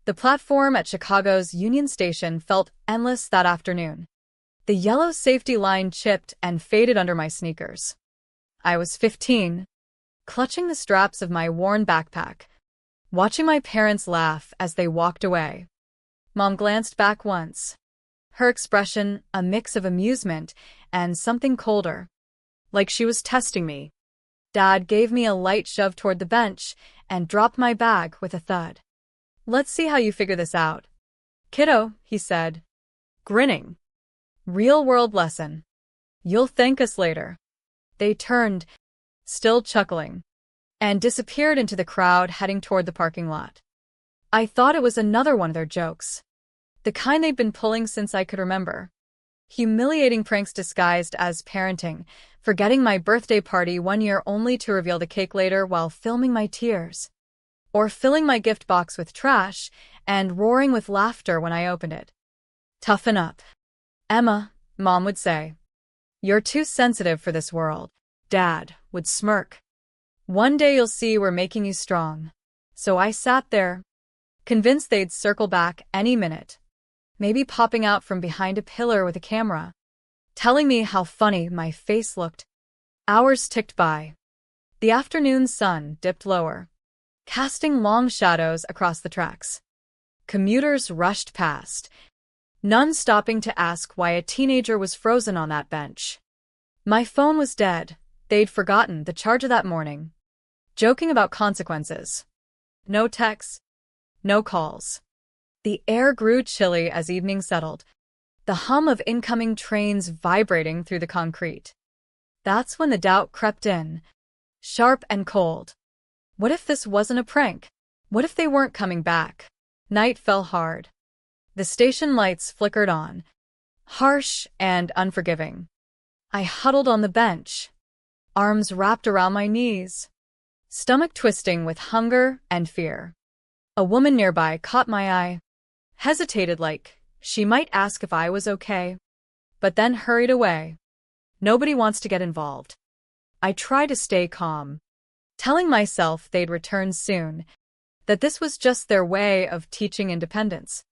The platform at Chicago's Union Station felt endless that afternoon. The yellow safety line chipped and faded under my sneakers. I was 15, clutching the straps of my worn backpack, watching my parents laugh as they walked away. Mom glanced back once, her expression a mix of amusement and something colder, like she was testing me. Dad gave me a light shove toward the bench and dropped my bag with a thud. "Let's see how you figure this out, kiddo," he said, grinning. "Real-world lesson. You'll thank us later." They turned, still chuckling, and disappeared into the crowd heading toward the parking lot. I thought it was another one of their jokes, the kind they'd been pulling since I could remember. Humiliating pranks disguised as parenting, forgetting my birthday party one year only to reveal the cake later while filming my tears, or filling my gift box with trash and roaring with laughter when I opened it. "Toughen up, Emma," Mom would say. "You're too sensitive for this world." Dad would smirk. "One day you'll see we're making you strong." So I sat there, convinced they'd circle back any minute, maybe popping out from behind a pillar with a camera, telling me how funny my face looked. Hours ticked by. The afternoon sun dipped lower, casting long shadows across the tracks. Commuters rushed past, none stopping to ask why a teenager was frozen on that bench. My phone was dead. They'd forgotten the charger that morning. Joking about consequences. No texts, no calls. The air grew chilly as evening settled, the hum of incoming trains vibrating through the concrete. That's when the doubt crept in, sharp and cold. What if this wasn't a prank? What if they weren't coming back? Night fell hard. The station lights flickered on, harsh and unforgiving. I huddled on the bench, arms wrapped around my knees, stomach twisting with hunger and fear. A woman nearby caught my eye, hesitated like she might ask if I was okay, but then hurried away. Nobody wants to get involved. I tried to stay calm, telling myself they'd return soon, that this was just their way of teaching independence.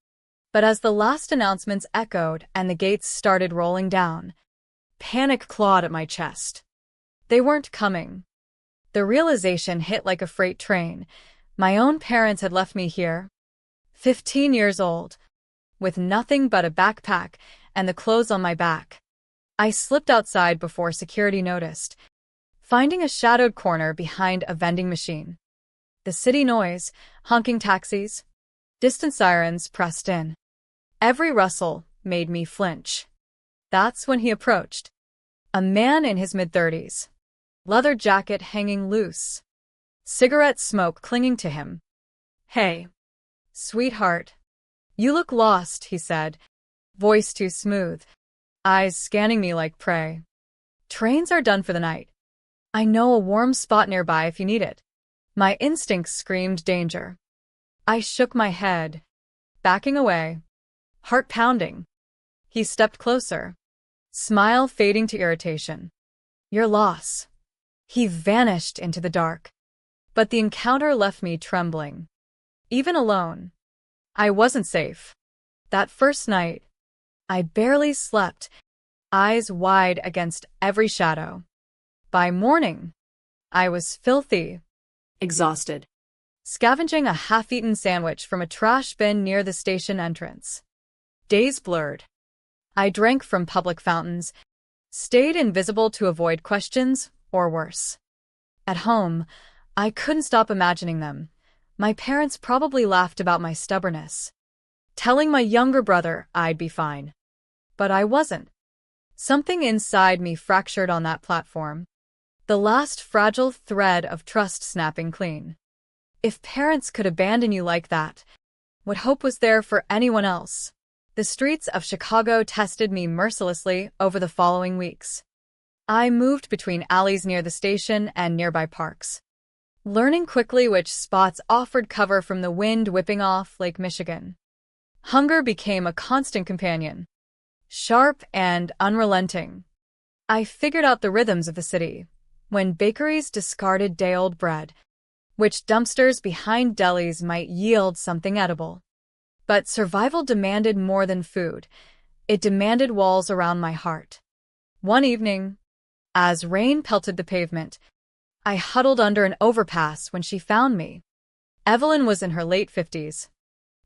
But as the last announcements echoed and the gates started rolling down, panic clawed at my chest. They weren't coming. The realization hit like a freight train. My own parents had left me here, 15 years old, with nothing but a backpack and the clothes on my back. I slipped outside before security noticed, finding a shadowed corner behind a vending machine. The city noise, honking taxis, distant sirens pressed in. Every rustle made me flinch. That's when he approached. A man in his mid-30s, leather jacket hanging loose, cigarette smoke clinging to him. "Hey, sweetheart. You look lost," he said, voice too smooth, eyes scanning me like prey. "Trains are done for the night. I know a warm spot nearby if you need it." My instincts screamed danger. I shook my head, backing away, heart pounding. He stepped closer, smile fading to irritation. "Your loss." He vanished into the dark. But the encounter left me trembling. Even alone, I wasn't safe. That first night, I barely slept, eyes wide against every shadow. By morning, I was filthy, exhausted, scavenging a half-eaten sandwich from a trash bin near the station entrance. Days blurred. I drank from public fountains, stayed invisible to avoid questions, or worse. At home, I couldn't stop imagining them. My parents probably laughed about my stubbornness, telling my younger brother I'd be fine. But I wasn't. Something inside me fractured on that platform, the last fragile thread of trust snapping clean. If parents could abandon you like that, what hope was there for anyone else? The streets of Chicago tested me mercilessly over the following weeks. I moved between alleys near the station and nearby parks, learning quickly which spots offered cover from the wind whipping off Lake Michigan. Hunger became a constant companion, sharp and unrelenting. I figured out the rhythms of the city, when bakeries discarded day-old bread, which dumpsters behind delis might yield something edible. But survival demanded more than food. It demanded walls around my heart. One evening, as rain pelted the pavement, I huddled under an overpass when she found me. Evelyn was in her late 50s,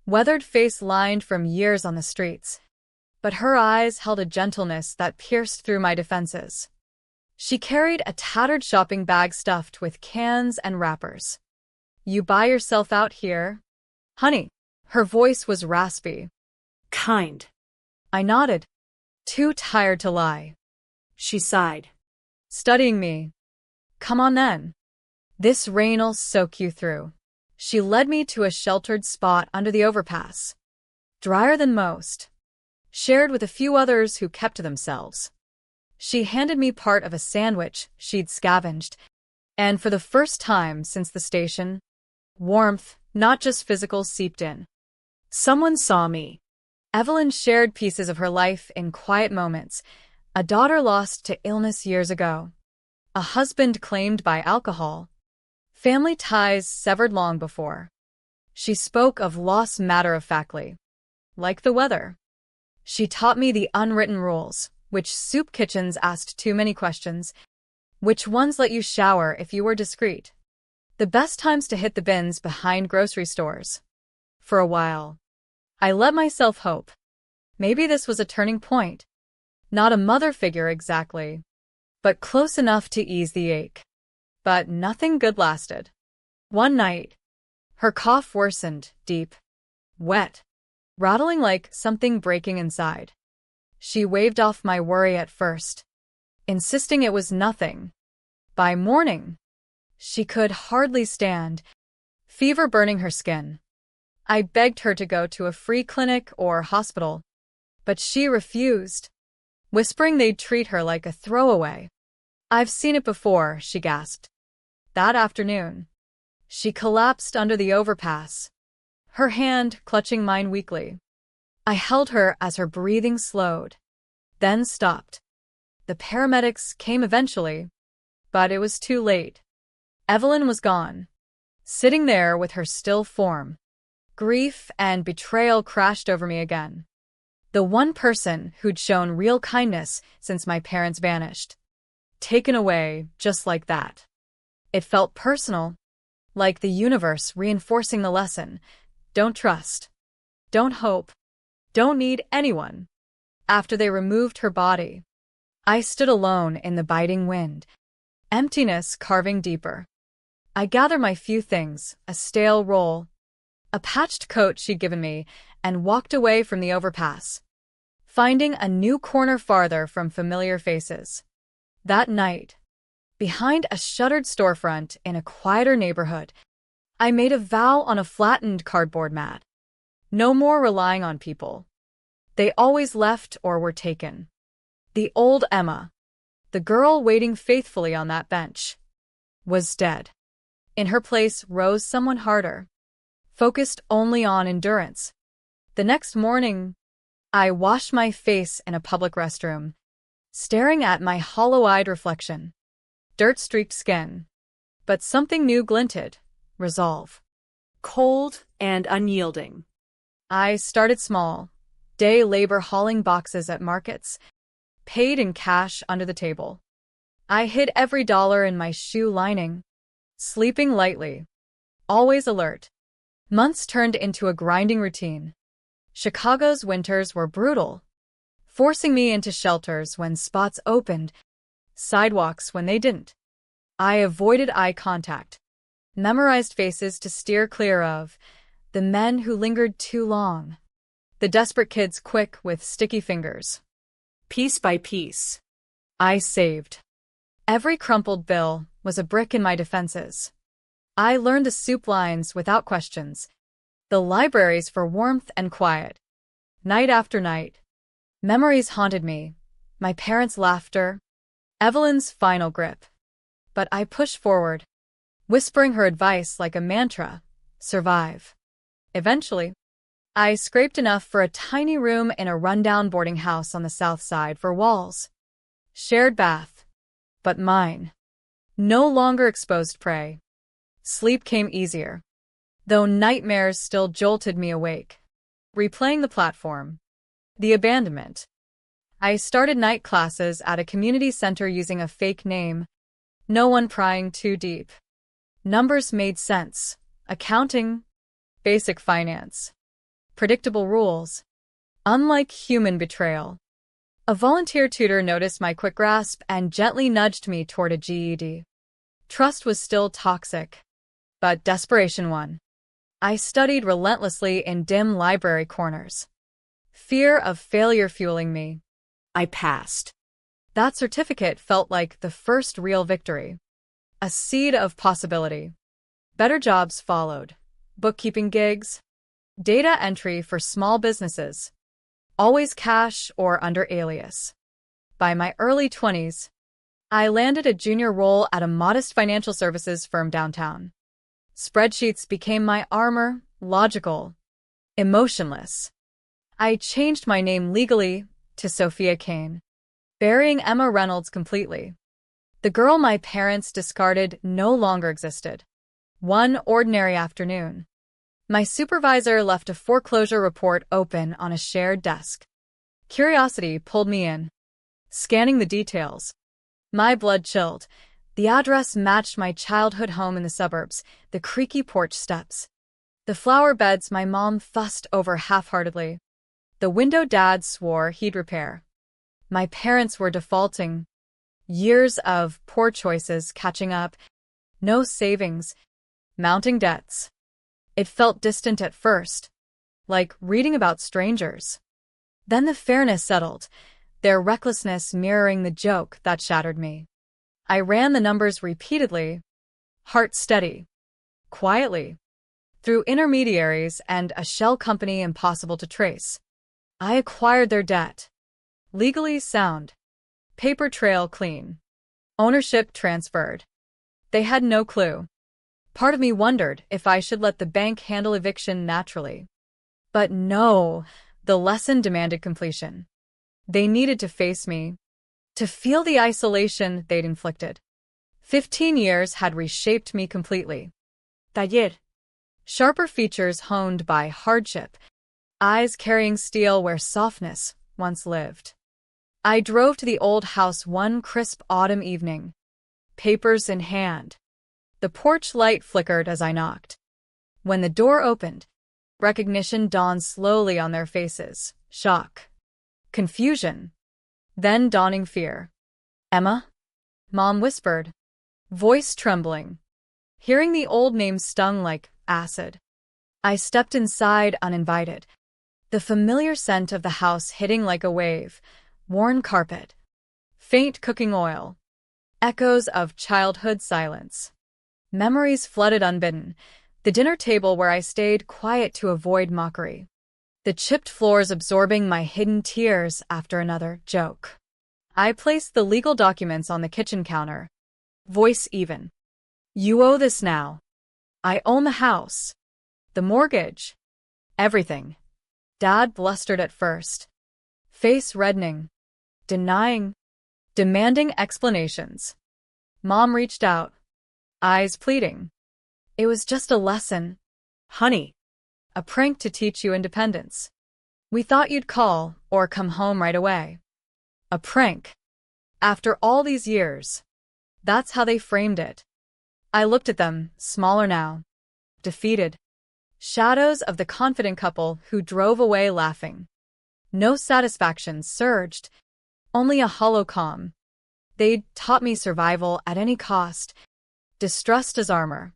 weathered face lined from years on the streets, but her eyes held a gentleness that pierced through my defenses. She carried a tattered shopping bag stuffed with cans and wrappers. "You buy yourself out here, honey?" Her voice was raspy. "Kind." I nodded, too tired to lie. She sighed. "Studying me. Come on then. This rain'll soak you through." She led me to a sheltered spot under the overpass, drier than most, shared with a few others who kept to themselves. She handed me part of a sandwich she'd scavenged, and for the first time since the station, warmth, not just physical, seeped in. Someone saw me. Evelyn shared pieces of her life in quiet moments. A daughter lost to illness years ago, a husband claimed by alcohol, family ties severed long before. She spoke of loss matter-of-factly, like the weather. She taught me the unwritten rules, which soup kitchens asked too many questions, which ones let you shower if you were discreet, the best times to hit the bins behind grocery stores. For a while, I let myself hope. Maybe this was a turning point. Not a mother figure exactly, but close enough to ease the ache. But nothing good lasted. One night, her cough worsened, deep, wet, rattling like something breaking inside. She waved off my worry at first, insisting it was nothing. By morning, she could hardly stand, fever burning her skin. I begged her to go to a free clinic or hospital, but she refused, whispering they'd treat her like a throwaway. "I've seen it before," she gasped. That afternoon, she collapsed under the overpass, her hand clutching mine weakly. I held her as her breathing slowed, then stopped. The paramedics came eventually, but it was too late. Evelyn was gone, sitting there with her still form. Grief and betrayal crashed over me again. The one person who'd shown real kindness since my parents vanished. Taken away just like that. It felt personal, like the universe reinforcing the lesson. Don't trust. Don't hope. Don't need anyone. After they removed her body, I stood alone in the biting wind, emptiness carving deeper. I gathered my few things, a stale roll, a patched coat she'd given me, and walked away from the overpass, finding a new corner farther from familiar faces. That night, behind a shuttered storefront in a quieter neighborhood, I made a vow on a flattened cardboard mat. No more relying on people. They always left or were taken. The old Emma, the girl waiting faithfully on that bench, was dead. In her place rose someone harder, focused only on endurance. The next morning, I washed my face in a public restroom, staring at my hollow-eyed reflection. Dirt-streaked skin. But something new glinted. Resolve. Cold and unyielding. I started small. Day labor hauling boxes at markets, paid in cash under the table. I hid every dollar in my shoe lining, sleeping lightly, always alert. Months turned into a grinding routine. Chicago's winters were brutal, forcing me into shelters when spots opened, sidewalks when they didn't. I avoided eye contact, memorized faces to steer clear of, the men who lingered too long, the desperate kids quick with sticky fingers. Piece by piece, I saved. Every crumpled bill was a brick in my defenses. I learned the soup lines without questions, the libraries for warmth and quiet. Night after night, memories haunted me, my parents' laughter, Evelyn's final grip. But I pushed forward, whispering her advice like a mantra, survive. Eventually, I scraped enough for a tiny room in a rundown boarding house on the south side for walls. Shared bath, but mine. No longer exposed prey. Sleep came easier, though nightmares still jolted me awake. Replaying the platform. The abandonment. I started night classes at a community center using a fake name. No one prying too deep. Numbers made sense. Accounting. Basic finance. Predictable rules. Unlike human betrayal. A volunteer tutor noticed my quick grasp and gently nudged me toward a GED. Trust was still toxic, but desperation won. I studied relentlessly in dim library corners. Fear of failure fueling me. I passed. That certificate felt like the first real victory. A seed of possibility. Better jobs followed. Bookkeeping gigs. Data entry for small businesses. Always cash or under alias. By my early 20s, I landed a junior role at a modest financial services firm downtown. Spreadsheets became my armor, logical, emotionless. I changed my name legally to Sophia Kane, burying Emma Reynolds completely. The girl my parents discarded no longer existed. One ordinary afternoon, my supervisor left a foreclosure report open on a shared desk. Curiosity pulled me in. Scanning the details, my blood chilled. The address matched my childhood home in the suburbs, the creaky porch steps. The flower beds my mom fussed over half-heartedly. The window Dad swore he'd repair. My parents were defaulting. Years of poor choices catching up. No savings. Mounting debts. It felt distant at first, like reading about strangers. Then the fairness settled, their recklessness mirroring the joke that shattered me. I ran the numbers repeatedly, heart steady, quietly, through intermediaries and a shell company impossible to trace. I acquired their debt. Legally sound. Paper trail clean. Ownership transferred. They had no clue. Part of me wondered if I should let the bank handle eviction naturally. But no, the lesson demanded completion. They needed to face me, to feel the isolation they'd inflicted. 15 years had reshaped me completely. Taller. Sharper features honed by hardship, eyes carrying steel where softness once lived. I drove to the old house one crisp autumn evening, papers in hand. The porch light flickered as I knocked. When the door opened, recognition dawned slowly on their faces. Shock. Confusion. Then dawning fear. "Emma?" Mom whispered, voice trembling. Hearing the old name stung like acid. I stepped inside uninvited. The familiar scent of the house hitting like a wave. Worn carpet. Faint cooking oil. Echoes of childhood silence. Memories flooded unbidden. The dinner table where I stayed quiet to avoid mockery. The chipped floors absorbing my hidden tears after another joke. I placed the legal documents on the kitchen counter. Voice even. "You owe this now. I own the house. The mortgage. Everything." Dad blustered at first. Face reddening. Denying. Demanding explanations. Mom reached out. Eyes pleading. "It was just a lesson. Honey. A prank to teach you independence. We thought you'd call or come home right away." A prank. After all these years. That's how they framed it. I looked at them, smaller now. Defeated. Shadows of the confident couple who drove away laughing. No satisfaction surged. Only a hollow calm. They'd taught me survival at any cost. Distrust as armor.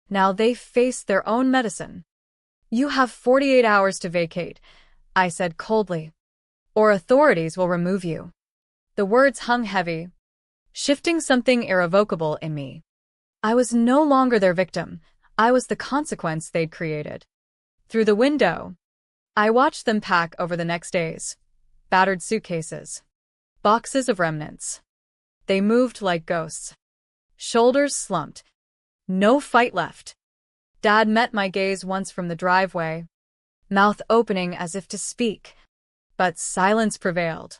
Now they face their own medicine. "You have 48 hours to vacate," I said coldly, "or authorities will remove you." The words hung heavy, shifting something irrevocable in me. I was no longer their victim. I was the consequence they'd created. Through the window, I watched them pack over the next days. Battered suitcases. Boxes of remnants. They moved like ghosts. Shoulders slumped. No fight left. Dad met my gaze once from the driveway, mouth opening as if to speak, but silence prevailed.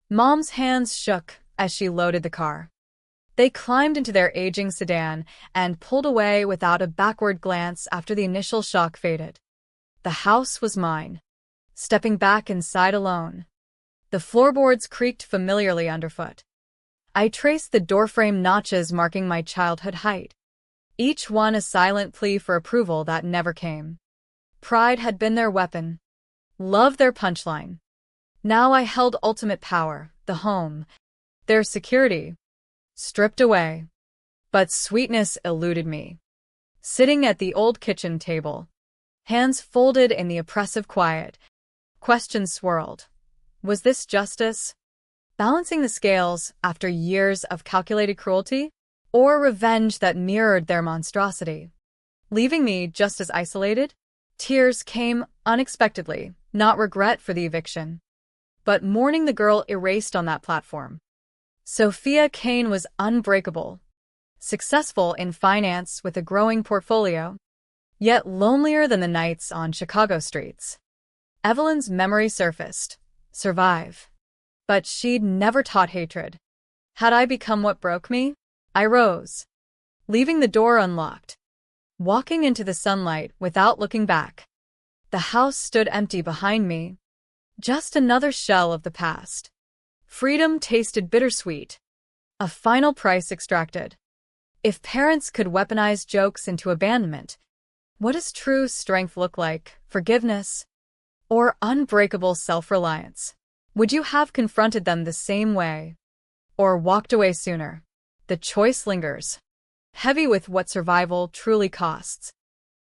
Mom's hands shook as she loaded the car. They climbed into their aging sedan and pulled away without a backward glance after the initial shock faded. The house was mine. stepping back inside alone. The floorboards creaked familiarly underfoot. I traced the doorframe notches marking my childhood height, each one a silent plea for approval that never came. Pride had been their weapon, love their punchline. Now I held ultimate power, the home, their security, stripped away. But sweetness eluded me. Sitting at the old kitchen table, hands folded in the oppressive quiet, questions swirled. Was this justice? Balancing the scales after years of calculated cruelty? Or revenge that mirrored their monstrosity? Leaving me just as isolated? Tears came unexpectedly, not regret for the eviction, but mourning the girl erased on that platform. Sophia Kane was unbreakable, successful in finance with a growing portfolio, yet lonelier than the nights on Chicago streets. Evelyn's memory surfaced. Survive. But she'd never taught hatred. Had I become what broke me? I rose, leaving the door unlocked, walking into the sunlight without looking back. The house stood empty behind me, just another shell of the past. Freedom tasted bittersweet, a final price extracted. If parents could weaponize jokes into abandonment, what does true strength look like? Forgiveness or unbreakable self-reliance? Would you have confronted them the same way or walked away sooner? The choice lingers, heavy with what survival truly costs.